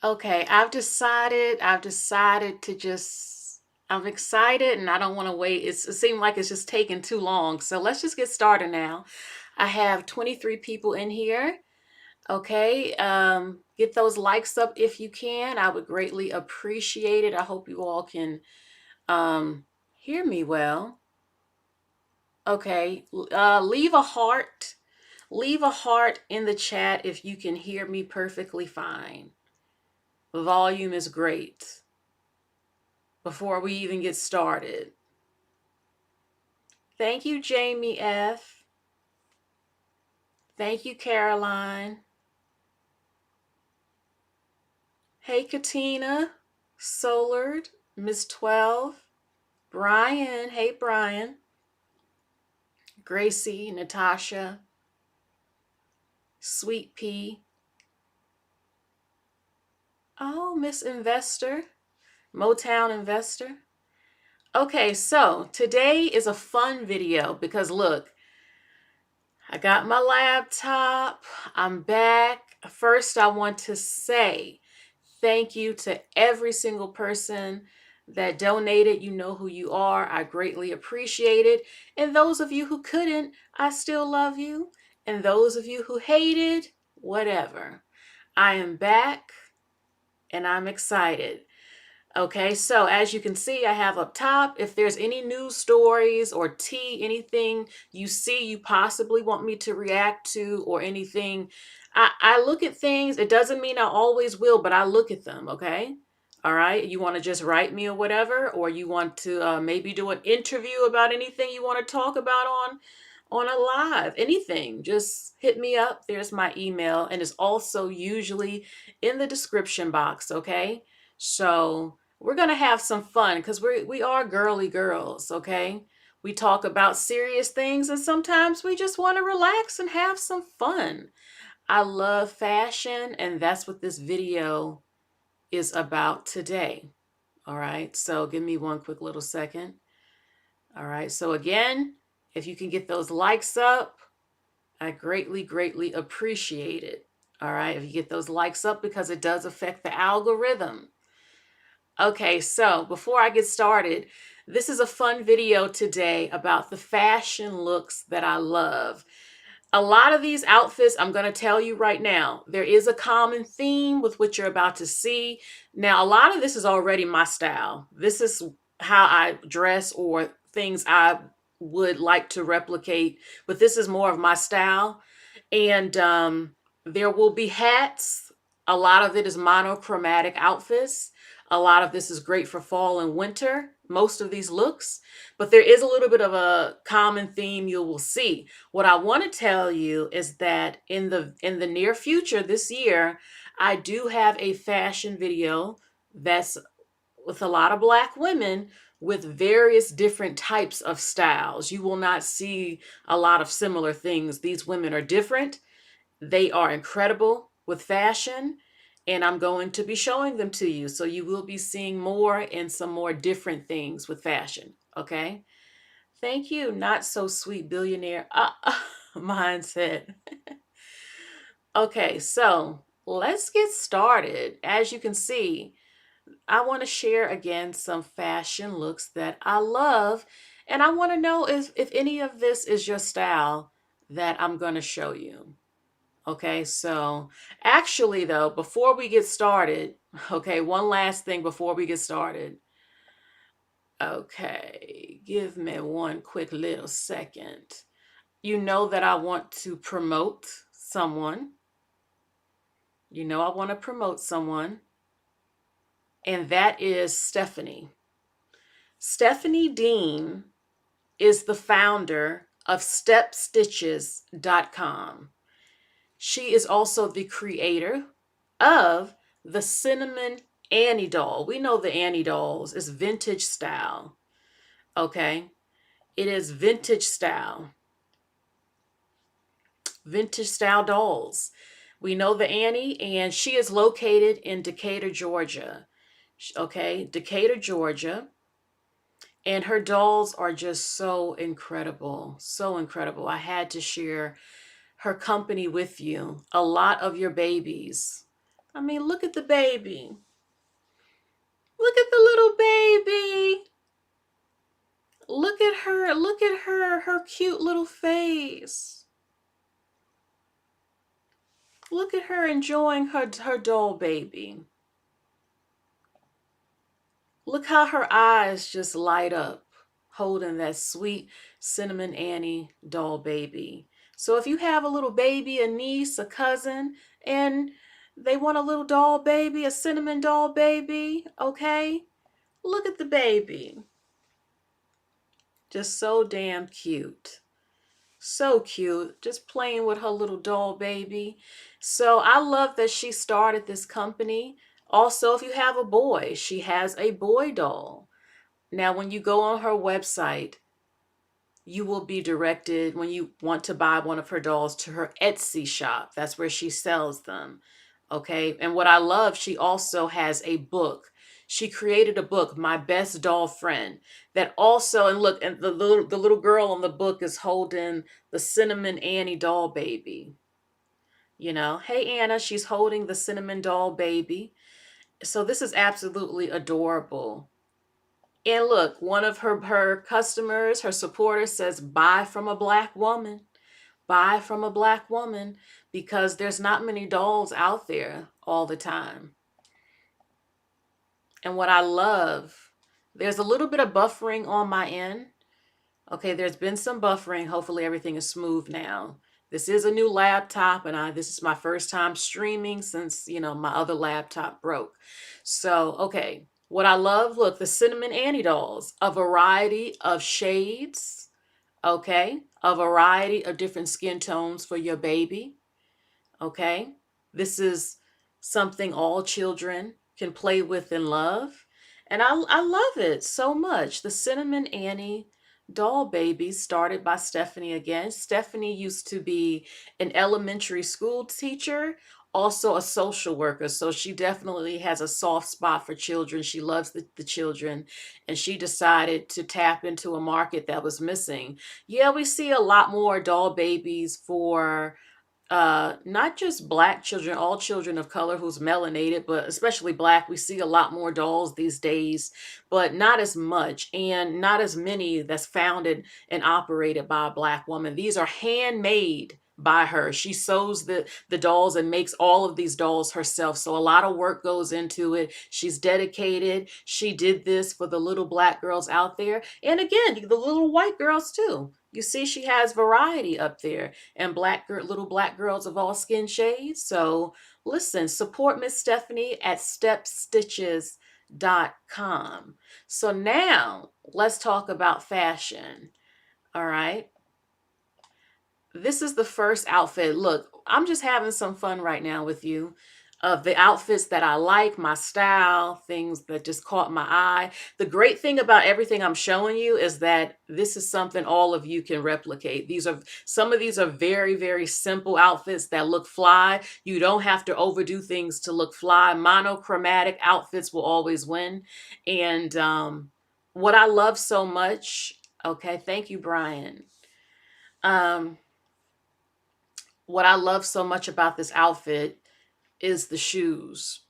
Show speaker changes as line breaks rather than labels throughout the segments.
Okay, I've decided to just, I'm excited and I don't want to wait. It seemed like it's just taking too long. So let's just get started now. I have 23 people in here. Okay, get those likes up if you can. I would greatly appreciate it. I hope you all can hear me well. Okay, leave a heart. Leave a heart in the chat if you can hear me perfectly fine. The volume is great. Before we even get started. Thank you, Jamie F. Thank you, Caroline. Hey, Katina, Solard, Miss 12, Brian. Hey, Brian. Gracie, Natasha, Sweet Pea. Oh, Miss Investor, Motown Investor. Okay, so today is a fun video because look, I got my laptop. I'm back. First, I want to say thank you to every single person that donated. You know who you are. I greatly appreciate it. And those of you who couldn't, I still love you. And those of you who hated, whatever. I am back and I'm excited. Okay, so as you can see, I have up top, if there's any news stories or tea, anything you see you possibly want me to react to or anything, I look at things. It doesn't mean I always will, but I look at them, okay? All right, you want to just write me or whatever, or you want to maybe do an interview about anything you want to talk about on a live, anything, just hit me up. There's my email, and it's also usually in the description box, okay? So we're gonna have some fun because we are girly girls, okay? We talk about serious things and sometimes we just want to relax and have some fun. I love fashion and that's what this video is about today. All right, so give me one quick little second. All right, so again, if you can get those likes up, I greatly appreciate it. All right, if you get those likes up because it does affect the algorithm. Okay, so before I get started, this is a fun video today about the fashion looks that I love. A lot of these outfits, I'm going to tell you right now, there is a common theme with what you're about to see. Now, a lot of this is already my style. This is how I dress or things I would like to replicate, but this is more of my style. And there will be hats. A lot of it is monochromatic outfits. A lot of this is great for fall and winter, most of these looks, but there is a little bit of a common theme you will see. What I want to tell you is that in the near future this year, I do have a fashion video that's with a lot of Black women with various different types of styles. You will not see a lot of similar things. These women are different. They are incredible with fashion, and I'm going to be showing them to you. So you will be seeing more and some more different things with fashion. Okay. Thank you. Not so sweet billionaire mindset. Okay, so let's get started. As you can see, I want to share again some fashion looks that I love, and I want to know if any of this is your style that I'm going to show you. Okay, so actually, though, before we get started, okay, one last thing before we get started. Okay, give me one quick little second. You know that I want to promote someone. You know I want to promote someone, and that is Stephanie. Stephanie Dean is the founder of StepStitches.com. She is also the creator of the Cinnamon Annie doll. We know the Annie dolls is vintage style. Okay. It is vintage style. Vintage style dolls. We know the Annie, and she is located in Decatur, Georgia. Okay. Decatur, Georgia. And her dolls are just so incredible. So incredible. I had to share her company with you. A lot of your babies I mean, look at the baby. Look at the little baby. Look at her. Look at her cute little face. Look at her enjoying her doll baby. Look how her eyes just light up holding that sweet Cinnamon Annie doll baby. So if you have a little baby, a niece, a cousin, and they want a little doll baby, a cinnamon doll baby, okay? Look at the baby. Just so damn cute. So cute, just playing with her little doll baby. So I love that she started this company. Also, if you have a boy, she has a boy doll. Now, when you go on her website, you will be directed, when you want to buy one of her dolls, to her Etsy shop. That's where she sells them. Okay. And what I love, she also has a book. She created a book, My Best Doll Friend, that also, and look, and the little girl in the book is holding the Cinnamon Annie doll baby. You know, hey Anna, she's holding the cinnamon doll baby. So this is absolutely adorable. And look, one of her customers, her supporters says, buy from a Black woman. Buy from a Black woman, because there's not many dolls out there all the time. And what I love, there's a little bit of buffering on my end. Okay, there's been some buffering. Hopefully everything is smooth now. This is a new laptop, and this is my first time streaming since, my other laptop broke. So, okay, what I love, look, the Cinnamon Annie dolls, a variety of shades, okay, a variety of different skin tones for your baby, okay? This is something all children can play with and love. And I love it so much. The Cinnamon Annie doll baby, started by Stephanie again. Stephanie used to be an elementary school teacher, also a social worker. So she definitely has a soft spot for children. She loves the children. And she decided to tap into a market that was missing. Yeah, we see a lot more doll babies for not just Black children, all children of color who's melanated, but especially Black. We see a lot more dolls these days, but not as much, and not as many that's founded and operated by a Black woman. These are handmade by her. She sews the dolls and makes all of these dolls herself. So a lot of work goes into it. She's dedicated. She did this for the little Black girls out there. And again, the little white girls too. You see, she has variety up there, and little Black girls of all skin shades. So listen, support Miss Stephanie at stepstitches.com. So now let's talk about fashion. All right. This is the first outfit. Look, I'm just having some fun right now with you, of the outfits that I like, my style, things that just caught my eye. The great thing about everything I'm showing you is that this is something all of you can replicate. Some of these are very, very simple outfits that look fly. You don't have to overdo things to look fly. Monochromatic outfits will always win. And what I love so much, okay, thank you, Brian. What I love so much about this outfit is the shoes.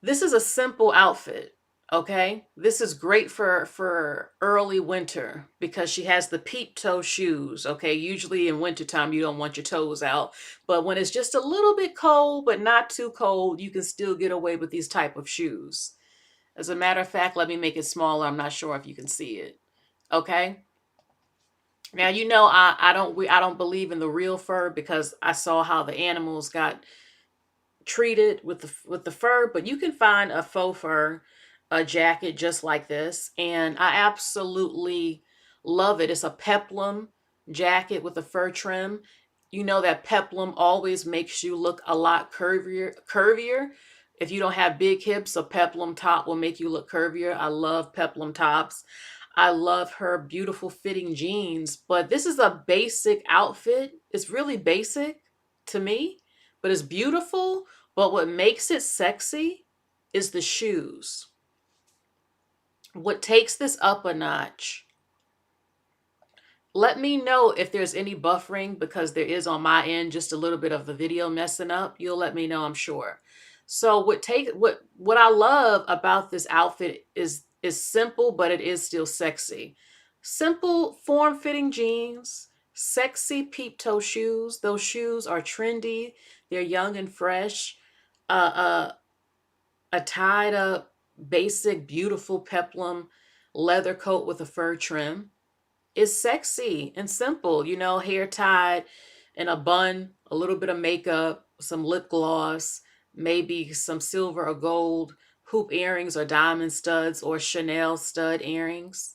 This is a simple outfit, okay? This is great for early winter because she has the peep toe shoes, okay? Usually in wintertime, you don't want your toes out. But when it's just a little bit cold, but not too cold, you can still get away with these type of shoes. As a matter of fact, let me make it smaller. I'm not sure if you can see it, okay? Now, I don't believe in the real fur because I saw how the animals got treated with the fur, but you can find a faux fur jacket just like this, and I absolutely love it. It's a peplum jacket with a fur trim. You know that peplum always makes you look a lot curvier. If you don't have big hips, a peplum top will make you look curvier. I love peplum tops. I love her beautiful fitting jeans, but this is a basic outfit. It's really basic to me, but it's beautiful. But what makes it sexy is the shoes. What takes this up a notch? Let me know if there's any buffering, because there is on my end, just a little bit of the video messing up. You'll let me know, I'm sure. So what I love about this outfit is simple, but it is still sexy. Simple form-fitting jeans, sexy peep toe shoes. Those shoes are trendy. They're young and fresh. Uh, a tied up, basic, beautiful peplum leather coat with a fur trim is sexy and simple. Hair tied in a bun, a little bit of makeup, some lip gloss, maybe some silver or gold hoop earrings or diamond studs or Chanel stud earrings.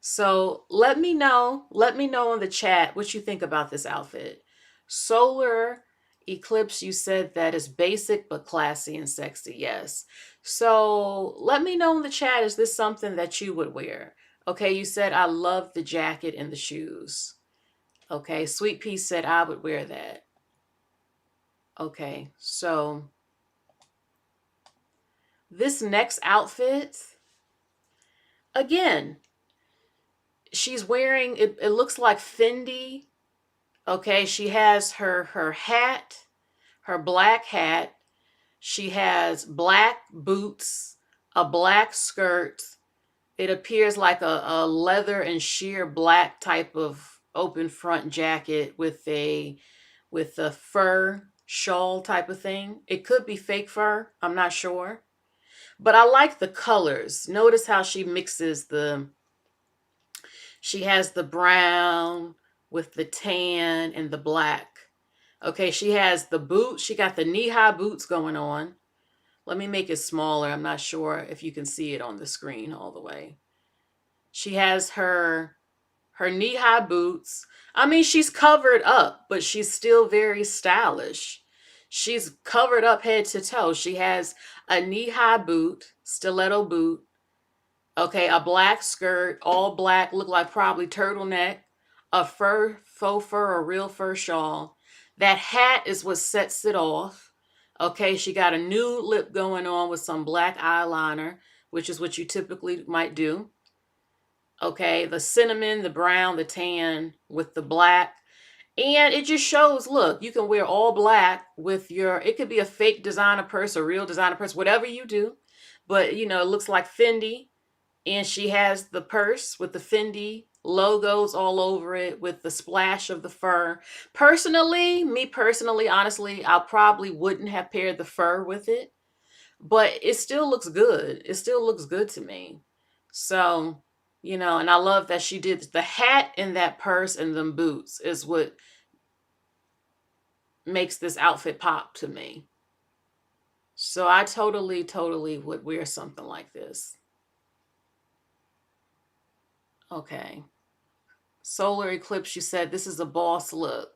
So let me know in the chat what you think about this outfit. Solar Eclipse, you said that is basic but classy and sexy. Yes. So let me know in the chat, is this something that you would wear? Okay, you said I love the jacket and the shoes. Okay, Sweet Pea said I would wear that. Okay, so this next outfit, again, she's wearing, it looks like Fendi. Okay, she has her hat, her black hat. She has black boots, a black skirt. It appears like a leather and sheer black type of open front jacket with a fur shawl type of thing. It could be fake fur, I'm not sure. But I like the colors. Notice how she mixes she has the brown with the tan and the black. Okay, she has the boots. She got the knee-high boots going on. Let me make it smaller. I'm not sure if you can see it on the screen all the way. She has her knee-high boots. I mean, she's covered up, but she's still very stylish. She's covered up head to toe. She has a knee-high boot, stiletto boot. Okay, a black skirt, all black, look like probably turtleneck, a faux fur or real fur shawl. That hat is what sets it off. Okay, she got a nude lip going on with some black eyeliner, which is what you typically might do. Okay, the cinnamon, the brown, the tan with the black. And it just shows, look, you can wear all black with it could be a fake designer purse, a real designer purse, whatever you do. But, it looks like Fendi. And she has the purse with the Fendi logos all over it with the splash of the fur. Me personally, honestly, I probably wouldn't have paired the fur with it, but it still looks good. It still looks good to me. So, and I love that she did the hat and that purse and them boots is what makes this outfit pop to me. So I totally would wear something like this. Okay. Solar Eclipse, you said this is a boss look.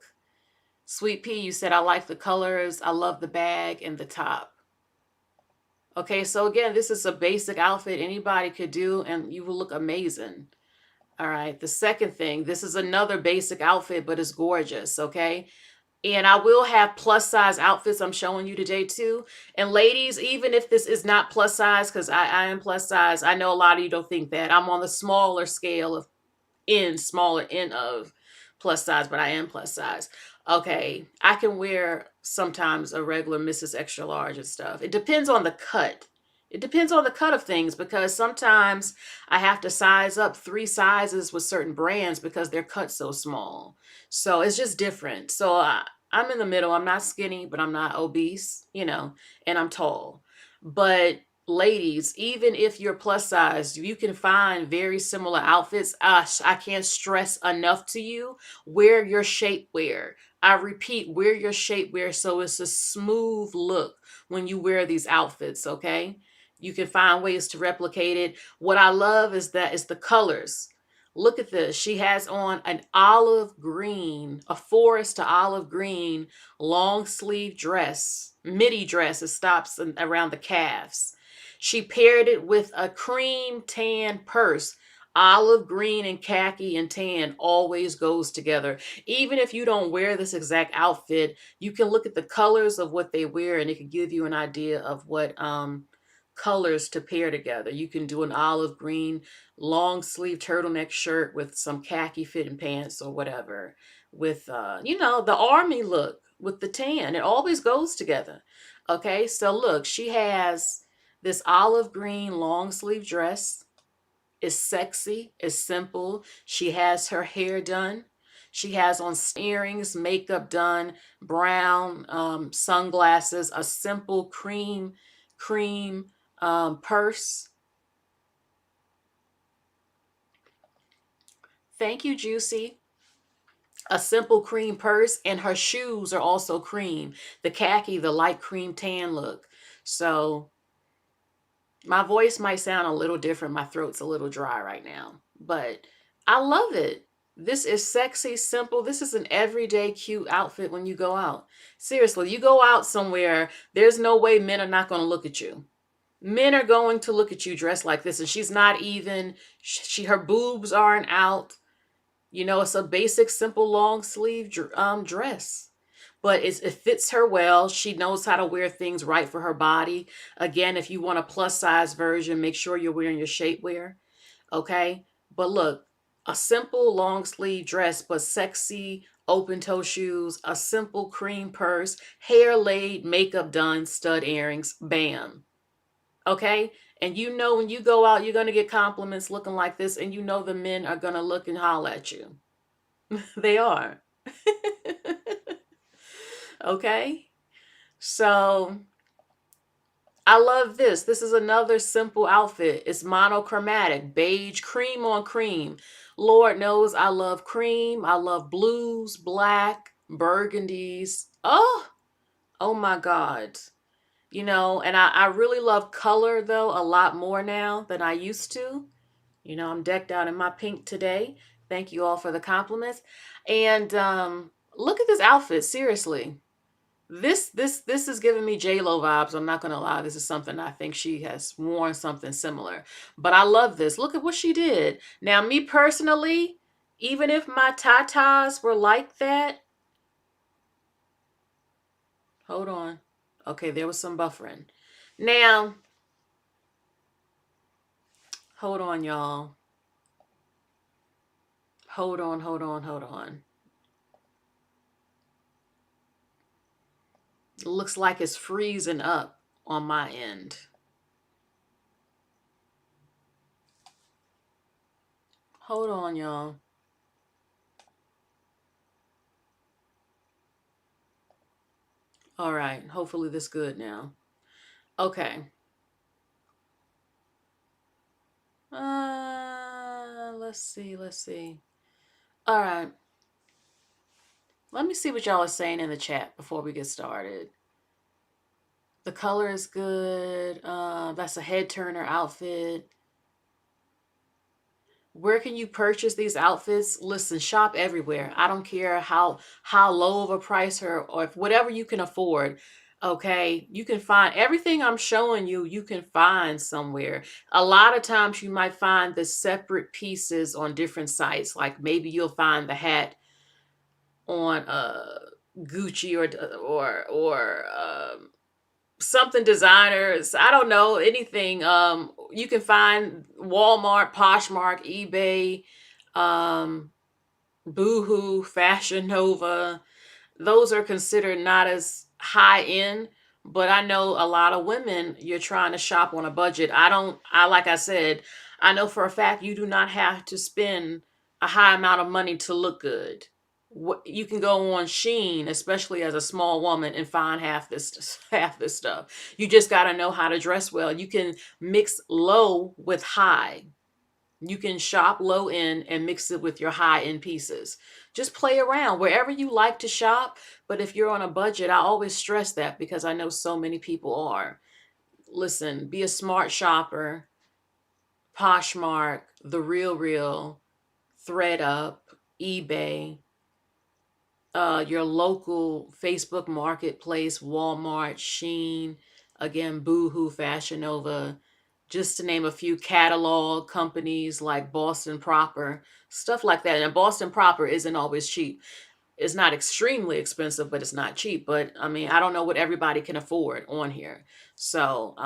Sweet Pea, you said I like the colors. I love the bag and the top. Okay, so again, this is a basic outfit anybody could do and you will look amazing. All right, the second thing, this is another basic outfit, but it's gorgeous, okay? And I will have plus size outfits I'm showing you today too. And ladies, even if this is not plus size, because I am plus size, I know a lot of you don't think that. I'm on the smaller scale of smaller end of plus size, but I am plus size. Okay, I can wear sometimes a regular Mrs. Extra Large and stuff. It depends on the cut. It depends on the cut of things because sometimes I have to size up 3 sizes with certain brands because they're cut so small. So it's just different. So I'm in the middle. I'm not skinny, but I'm not obese, and I'm tall. But ladies, even if you're plus size, you can find very similar outfits. I can't stress enough to you, wear your shapewear. I repeat, wear your shapewear so it's a smooth look when you wear these outfits, okay? You can find ways to replicate it. What I love is the colors. Look at this. She has on an olive green, a forest to olive green long sleeve dress, midi dress. It stops around the calves. She paired it with a cream tan purse. Olive green and khaki and tan always goes together. Even if you don't wear this exact outfit, you can look at the colors of what they wear and it can give you an idea of what colors to pair together. You can do an olive green long sleeve turtleneck shirt with some khaki fitting pants or whatever with the army look. with the tan. It always goes together. Okay, so look, she has this olive green long sleeve dress. It's sexy, it's simple. She has her hair done. She has on earrings, makeup done, brown sunglasses, a simple cream purse. Thank you, Juicy. A simple cream purse, and her shoes are also cream. The khaki, the light cream tan look. So my voice might sound a little different. My throat's a little dry right now, but I love it. This is sexy, simple. This is an everyday cute outfit when you go out. Seriously, you go out somewhere, there's no way men are not going to look at you. Men are going to look at you dressed like this, and she's not even, her boobs aren't out. You know, it's a basic, simple, long sleeve dress, but it fits her well. She knows how to wear things right for her body. Again, if you want a plus size version, make sure you're wearing your shapewear. Okay. But look, a simple long sleeve dress, but sexy open toe shoes, a simple cream purse, hair laid, makeup done, stud earrings, bam. Okay. And you know, when you go out, you're going to get compliments looking like this, and you know the men are going to look and holler at you. They are. Okay. So I love this. This is another simple outfit. It's monochromatic, beige, cream on cream. Lord knows I love cream. I love blues, black, burgundies. Oh my God. You know, and I really love color though a lot more now than I used to. You know, I'm decked out in my pink today. Thank you all for the compliments. And look at this outfit, seriously. This is giving me J-Lo vibes. I'm not gonna lie. This is something I think she has worn something similar. But I love this. Look at what she did. Now, me personally, even if my tatas were like that, hold on. Okay, there was some buffering. Now, hold on, y'all. Hold on, hold on, hold on. It looks like it's freezing up on my end. Hold on, y'all. All right, hopefully this good now. Okay. Let's see, let's see. All right. Let me see what y'all are saying in the chat before we get started. The color is good. That's a head turner outfit. Where can you purchase these outfits? Listen, shop everywhere. I don't care how low of a price or if whatever you can afford. Okay, you can find everything I'm showing you. You can find somewhere. A lot of times you might find the separate pieces on different sites. Like maybe you'll find the hat on Gucci or something designers. I don't know anything. You can find Walmart, Poshmark, eBay, Boohoo, Fashion Nova. Those are considered not as high end, but I know a lot of women, you're trying to shop on a budget. Like I said, I know for a fact you do not have to spend a high amount of money to look good. You can go on Shein, especially as a small woman, and find half this stuff. You just got to know how to dress well. You can mix low with high. You can shop low end and mix it with your high end pieces. Just play around wherever you like to shop. But if you're on a budget, I always stress that because I know so many people are. Listen, be a smart shopper. Poshmark, The Real, ThreadUp, eBay, your local Facebook Marketplace, Walmart, Shein, again, Boohoo, Fashion Nova, just to name a few catalog companies like Boston Proper, stuff like that. And Boston Proper isn't always cheap. It's not extremely expensive, but it's not cheap. But I mean, I don't know what everybody can afford on here. So,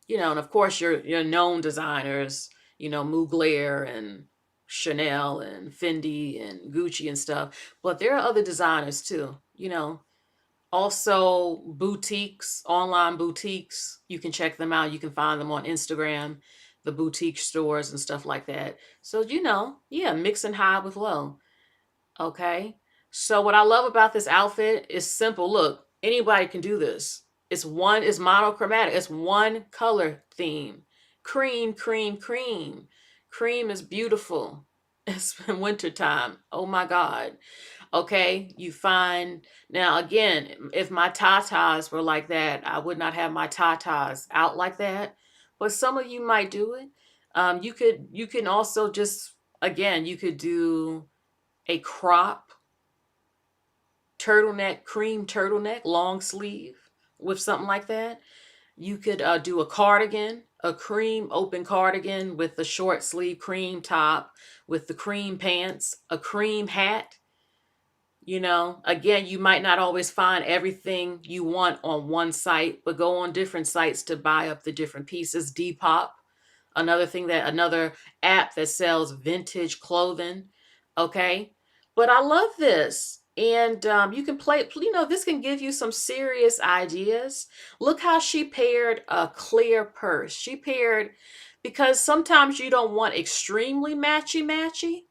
you know, and of course your known designers, you know, Mugler and Chanel and Fendi and Gucci and stuff. But there are other designers too, you know. Also, boutiques, online boutiques, you can check them out. You can find them on Instagram, the boutique stores and stuff like that. So, yeah, mix and high with low. Okay. So what I love about this outfit is simple. Look, anybody can do this. It's monochromatic. It's one color theme. Cream, cream, cream. Cream is beautiful. It's wintertime. Oh my God. Okay, you find now again, if my tatas were like that, I would not have my tatas out like that. But some of you might do it. You can also just again, you could do a crop turtleneck, cream turtleneck, long sleeve with something like that. You could do a cardigan, a cream open cardigan with the short sleeve cream top with the cream pants, a cream hat. Again, you might not always find everything you want on one site, but go on different sites to buy up the different pieces. Depop, another app that sells vintage clothing. Okay. But I love this. And you can play, this can give you some serious ideas. Look how she paired a clear purse. She paired, because sometimes you don't want extremely matchy matchy.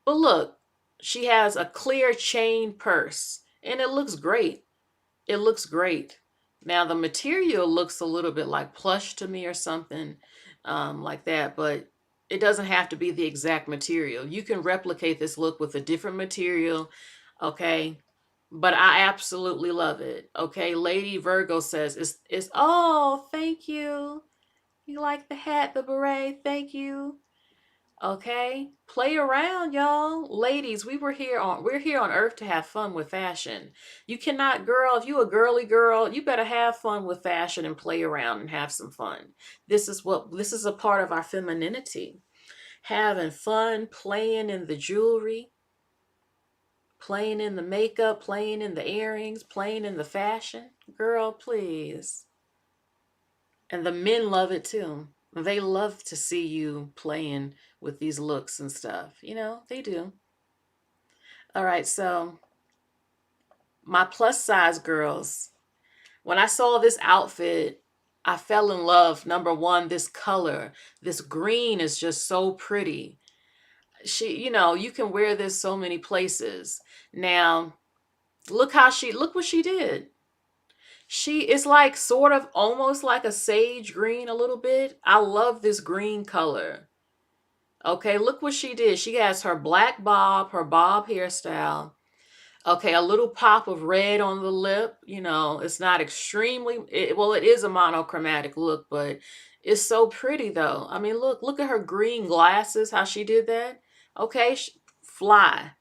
But look, she has a clear chain purse and it looks great. It looks great. Now the material looks a little bit like plush to me or something like that, but it doesn't have to be the exact material. You can replicate this look with a different material, okay? But I absolutely love it, okay? Lady Virgo says, oh, thank you. You like the hat, the beret, thank you. Okay, play around, y'all. Ladies, we're here on earth to have fun with fashion. You cannot, girl, if you a girly girl, you better have fun with fashion and play around and have some fun. This is a part of our femininity. Having fun, playing in the jewelry, playing in the makeup, playing in the earrings, playing in the fashion. Girl, please. And the men love it too. They love to see you playing with these looks and stuff. They do. All right, so my plus size girls, when I saw this outfit, I fell in love. Number one, this color, this green is just so pretty. You can wear this so many places. Now, look what she did. She is like sort of almost like a sage green a little bit. I love this green color. Okay, look what she did. She has her black bob, her bob hairstyle. Okay, a little pop of red on the lip. It's not extremely, it is a monochromatic look, but it's so pretty though. I mean, look at her green glasses, how she did that. Okay, fly.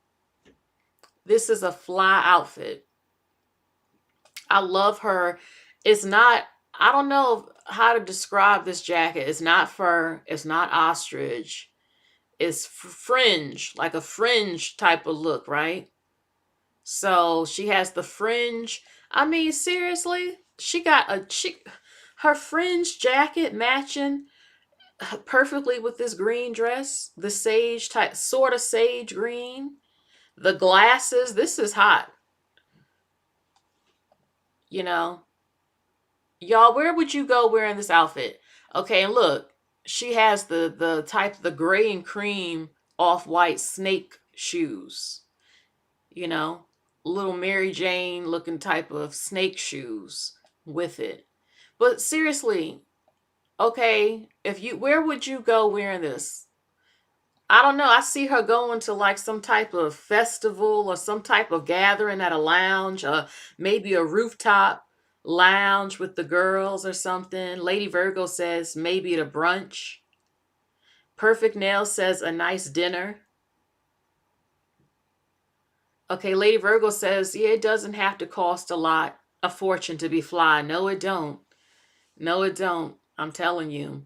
This is a fly outfit. I love her. I don't know how to describe this jacket. It's not fur, it's not ostrich. It's fringe, like a fringe type of look, right? So she has the fringe. I mean, seriously, her fringe jacket matching perfectly with this green dress, the sage type, sort of sage green. The glasses, this is hot. Y'all, where would you go wearing this outfit? Okay, and look, she has the gray and cream off-white snake shoes. Little Mary Jane looking type of snake shoes with it. But seriously, okay, where would you go wearing this? I don't know. I see her going to like some type of festival or some type of gathering at a lounge, maybe a rooftop lounge with the girls or something. Lady Virgo says maybe at a brunch. Perfect Nail says a nice dinner. Okay, Lady Virgo says, yeah, it doesn't have to cost a fortune to be fly. No, it don't. No, it don't. I'm telling you.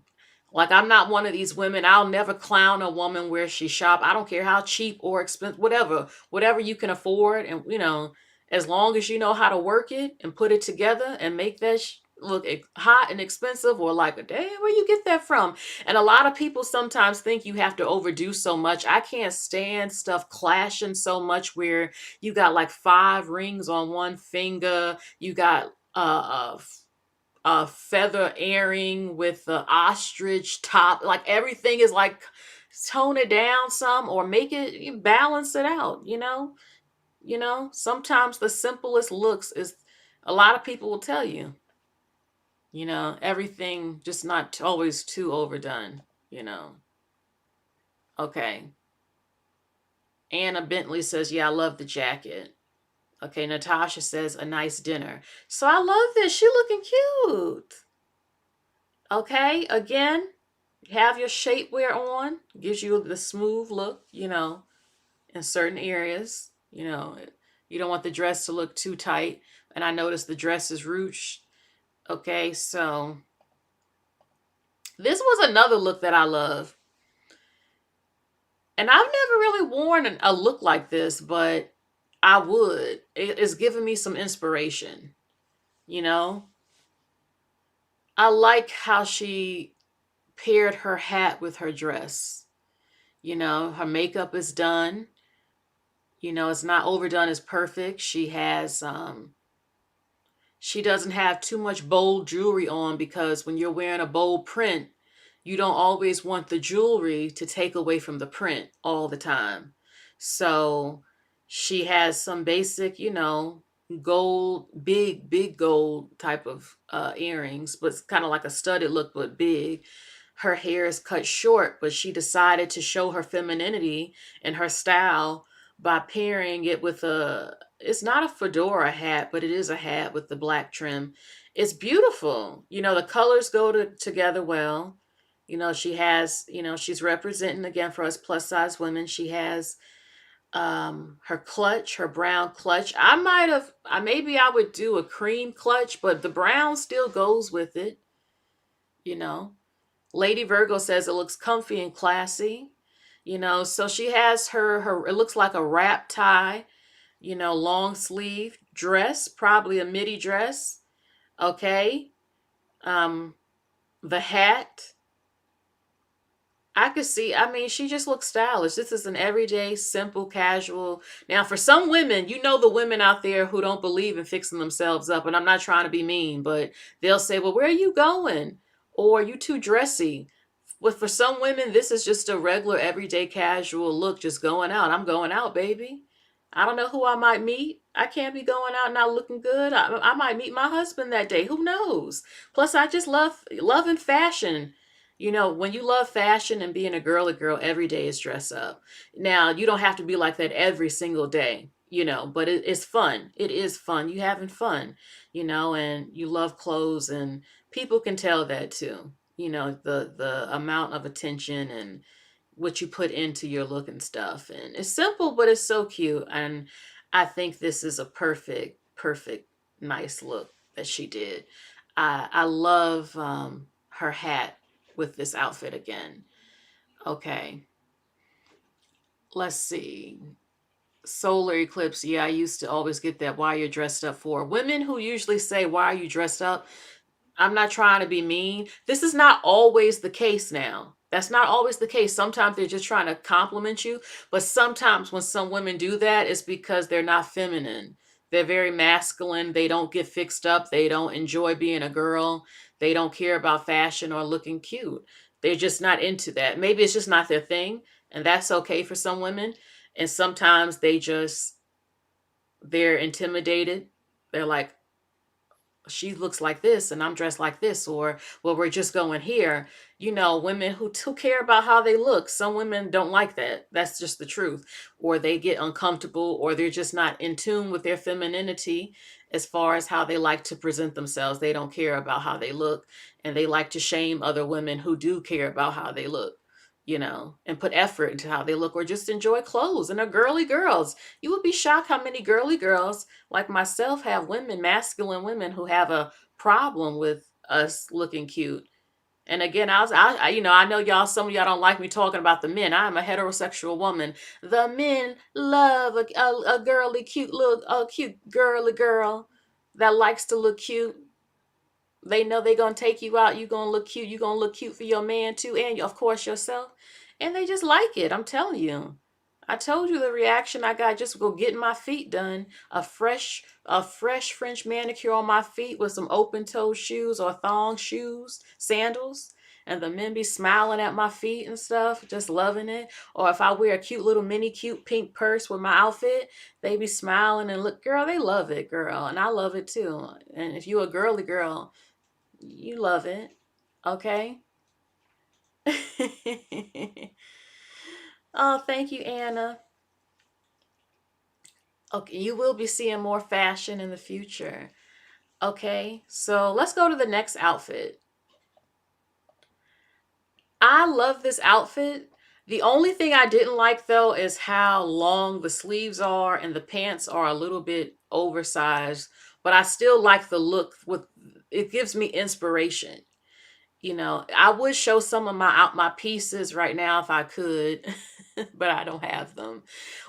Like, I'm not one of these women. I'll never clown a woman where she shop. I don't care how cheap or expensive, whatever you can afford. And, as long as you know how to work it and put it together and make that look hot and expensive, or like, damn, where you get that from? And a lot of people sometimes think you have to overdo so much. I can't stand stuff clashing so much where you got like 5 rings on one finger, you got a feather earring with the ostrich top, like everything is like, tone it down some or make it, balance it out, sometimes the simplest looks is, a lot of people will tell you, everything just not always too overdone, Okay. Anna Bentley says, yeah, I love the jacket. Okay, Natasha says, a nice dinner. So I love this. She looking cute. Okay, again, have your shapewear on. Gives you the smooth look, in certain areas. You don't want the dress to look too tight. And I noticed the dress is ruched. Okay, so this was another look that I love. And I've never really worn a look like this, but I would. It's giving me some inspiration, I like how she paired her hat with her dress. Her makeup is done. It's not overdone, it's perfect. She doesn't have too much bold jewelry on, because when you're wearing a bold print, you don't always want the jewelry to take away from the print all the time. So she has some basic, gold, big gold type of earrings, but it's kind of like a studded look, but big. Her hair is cut short, but she decided to show her femininity and her style by pairing it with it's not a fedora hat, but it is a hat with the black trim. It's beautiful. The colors go together well. She's representing again for us plus size women. She has her clutch, her brown clutch. Maybe I would do a cream clutch, but the brown still goes with it. Lady Virgo says it looks comfy and classy. So she has her it looks like a wrap tie, long sleeve dress, probably a midi dress. Okay. The hat, I could see, she just looks stylish. This is an everyday, simple, casual. Now, for some women, the women out there who don't believe in fixing themselves up, and I'm not trying to be mean, but they'll say, well, where are you going? Or you too dressy. But for some women, this is just a regular, everyday, casual look, just going out. I'm going out, baby. I don't know who I might meet. I can't be going out not looking good. I might meet my husband that day. Who knows? Plus, I just loving fashion. When you love fashion and being a girly girl, every day is dress up. Now, you don't have to be like that every single day, but it's fun. It is fun. You having fun, and you love clothes, and people can tell that too. The amount of attention and what you put into your look and stuff. And it's simple, but it's so cute. And I think this is a perfect, nice look that she did. I love her hat with this outfit again. Okay. Let's see. Solar eclipse. Yeah, I used to always get that. Why you're dressed up for? Women who usually say, why are you dressed up? I'm not trying to be mean. This is not always the case now. That's not always the case. Sometimes they're just trying to compliment you. But sometimes when some women do that, it's because they're not feminine. They're very masculine. They don't get fixed up. They don't enjoy being a girl. They don't care about fashion or looking cute. They're just not into that. Maybe it's just not their thing. And that's okay for some women. And sometimes they're intimidated. They're like, she looks like this and I'm dressed like this, or, well, we're just going here. Women who care about how they look. Some women don't like that. That's just the truth. Or they get uncomfortable, or they're just not in tune with their femininity as far as how they like to present themselves. They don't care about how they look, and they like to shame other women who do care about how they look. And put effort into how they look, or just enjoy clothes and are girly girls. You would be shocked how many girly girls like myself have masculine women who have a problem with us looking cute. And again, I know some of y'all don't like me talking about the men. I'm a heterosexual woman. The men love a girly, cute girly girl that likes to look cute. They know they're going to take you out. You're going to look cute. You're going to look cute for your man too. And of course yourself. And they just like it. I'm telling you. I told you the reaction I got just go getting my feet done. A fresh French manicure on my feet with some open toe shoes or thong shoes, sandals. And the men be smiling at my feet and stuff, just loving it. Or if I wear a cute little mini cute pink purse with my outfit, they be smiling and look, girl, they love it, girl. And I love it too. And if you a girly girl, you love it. Okay? Oh, thank you, Anna. Okay, you will be seeing more fashion in the future. Okay, so let's go to the next outfit. I love this outfit. The only thing I didn't like though is how long the sleeves are and the pants are a little bit oversized, but I still like the look with it gives me inspiration. I would show some of my pieces right now if I could, but I don't have them.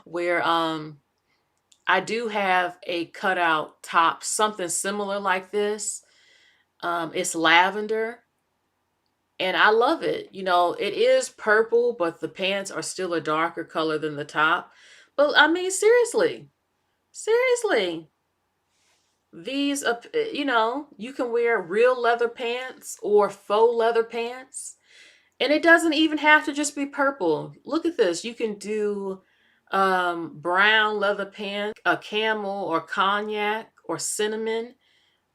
Where I do have a cutout top, something similar like this. It's lavender and I love it. It is purple, but the pants are still a darker color than the top. But I mean, seriously, seriously, these, you can wear real leather pants or faux leather pants. And it doesn't even have to just be purple. Look at this. You can do brown leather pants, a camel or cognac or cinnamon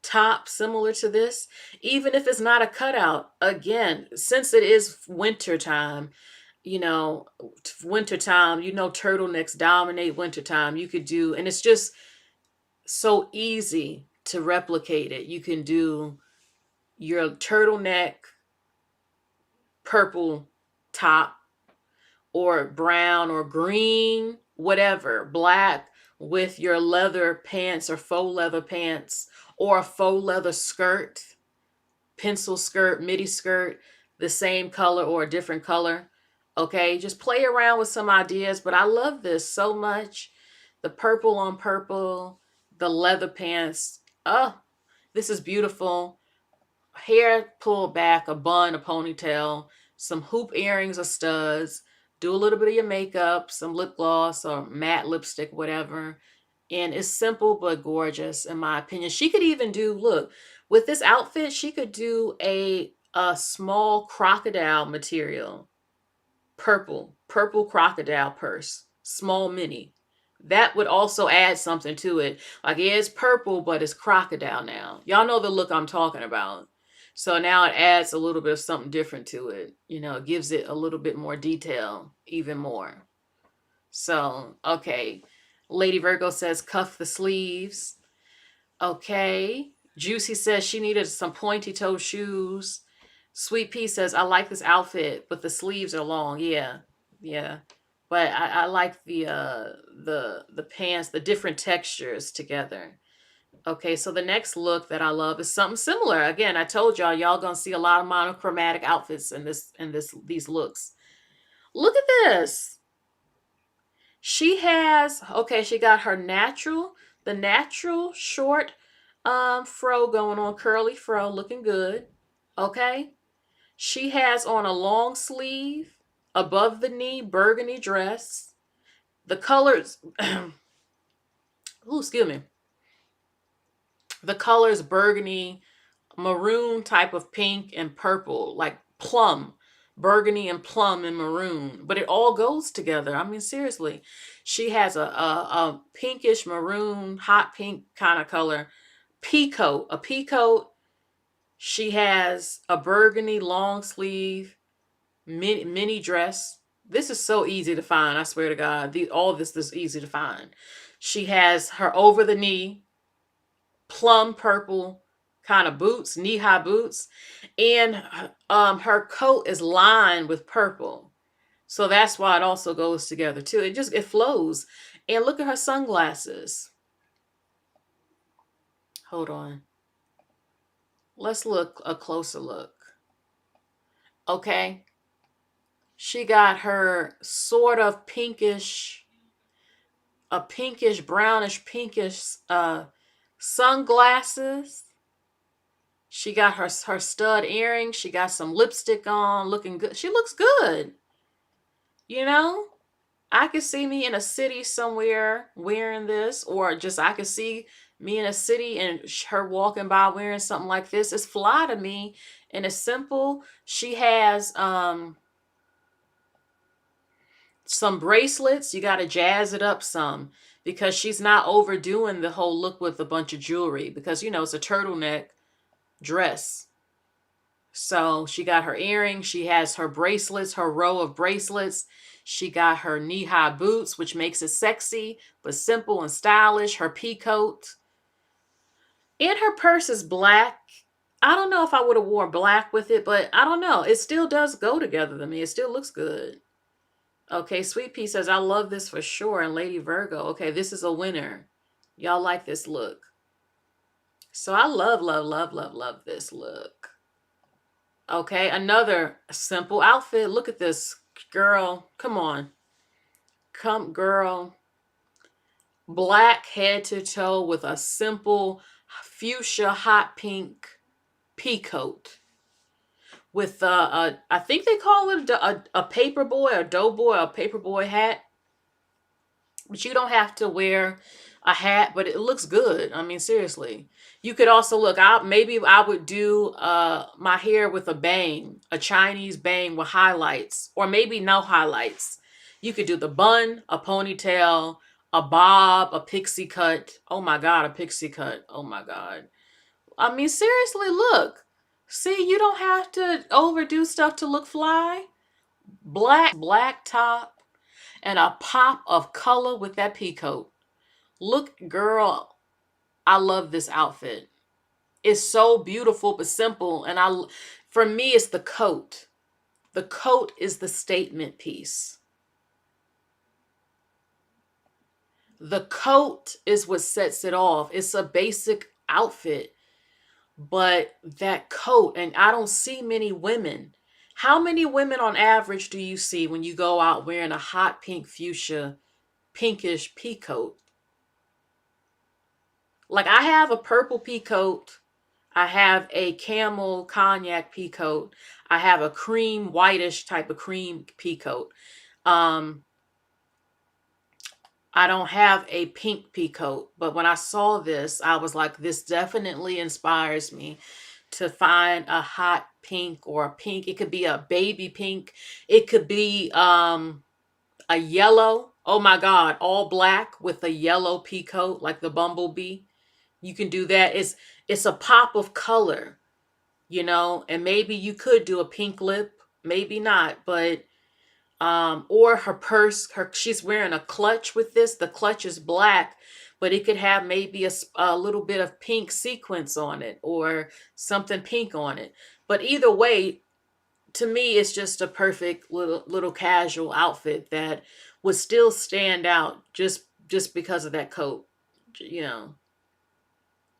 top similar to this. Even if it's not a cutout, again, since it is winter time, you know, wintertime, turtlenecks dominate wintertime. You could do, and it's just so easy to replicate it. You can do your turtleneck purple top or brown or green, whatever, black with your leather pants or faux leather pants or a faux leather skirt, pencil skirt, midi skirt, the same color or a different color. Okay, just play around with some ideas, but I love this so much. The purple on purple, the leather pants. Oh, this is beautiful. Hair pulled back, a bun, a ponytail, some hoop earrings or studs. Do a little bit of your makeup, some lip gloss or matte lipstick, whatever. And it's simple but gorgeous, in my opinion. She could even do, look, with this outfit, she could do a small crocodile material, purple crocodile purse, small mini. That would also add something to it. Like, yeah, it's purple, but it's crocodile now. Y'all know the look I'm talking about. So now it adds a little bit of something different to it. It gives it a little bit more detail, even more. So, okay. Lady Virgo says cuff the sleeves. Okay. Juicy says she needed some pointy toe shoes. Sweet Pea says, I like this outfit, but the sleeves are long. Yeah. Yeah. But I like the pants, the different textures together. Okay, so the next look that I love is something similar. Again, I told y'all gonna see a lot of monochromatic outfits in these looks. Look at this. She got the natural short fro going on, curly fro, looking good. Okay. She has on a long sleeve, above the knee, burgundy dress. The colors, excuse me. The colors burgundy, maroon type of pink and purple, like plum, burgundy and plum and maroon, but it all goes together. I mean, seriously, she has a pinkish maroon, hot pink kind of color, a pea coat. She has a burgundy long sleeve mini dress. This is so easy to find. I swear to God, all this is easy to find. She has her over the knee plum purple kind of boots, knee-high boots, and her coat is lined with purple. So that's why it also goes together too. It flows. And look at her sunglasses. Hold on. Let's look a closer look. Okay. She got her sort of pinkish, brownish pinkish sunglasses. She got her stud earrings. She got some lipstick on, looking good. She looks good. You know, I could see me in a city somewhere wearing this, or just I could see me in a city and her walking by wearing something like this. It's fly to me, and it's simple. She has some bracelets. You got to jazz it up some because she's not overdoing the whole look with a bunch of jewelry, because you know it's a turtleneck dress. So she got her earrings, she has her bracelets, her row of bracelets. She got her knee-high boots, which makes it sexy, but simple and stylish. Her pea coat. And her purse is black. I don't know if I would have worn black with it, but I don't know. It still does go together to me. It still looks good. Okay, Sweet Pea says, I love this for sure. And Lady Virgo, okay, this is a winner. Y'all like this look. So I love, love, love, love, love this look. Okay, another simple outfit. Look at this, girl. Come on. Come, girl. Black head to toe with a simple fuchsia hot pink pea coat. With I think they call it a paper boy, a doughboy, a paper boy hat. But you don't have to wear a hat, but it looks good. I mean, seriously. You could also look out. Maybe I would do my hair with a bang, a Chinese bang with highlights, or maybe no highlights. You could do the bun, a ponytail, a bob, a pixie cut. Oh my God, a pixie cut. Oh my God. I mean, seriously, look. See, you don't have to overdo stuff to look fly. Black top and a pop of color with that pea coat. Look, girl, I love this outfit. It's so beautiful but simple, and for me it's the coat. The coat is the statement piece. The coat is what sets it off. It's a basic outfit, but that coat, and I don't see many women. How many women on average do you see when you go out wearing a hot pink fuchsia, pinkish pea coat? Like, I have a purple pea coat. I have a camel cognac pea coat. I have a cream, whitish type of cream pea coat. I don't have a pink pea coat, but when I saw this, I was like, this definitely inspires me to find a hot pink or a pink. It could be a baby pink. It could be a yellow. Oh my God, all black with a yellow pea coat like the bumblebee. You can do that. It's a pop of color, you know, and maybe you could do a pink lip, maybe not, but or her purse, she's wearing a clutch with this. The clutch is black, but it could have maybe a little bit of pink sequence on it or something pink on it. But either way, to me, it's just a perfect little casual outfit that would still stand out just because of that coat, you know.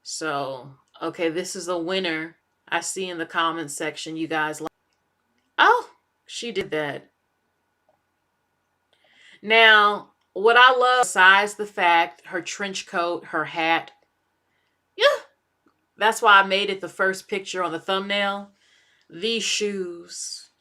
So, okay, this is a winner. I see in the comments section you guys like. Oh, she did that. Now, what I love, besides the fact, her trench coat, her hat, yeah, that's why I made it the first picture on the thumbnail. These shoes.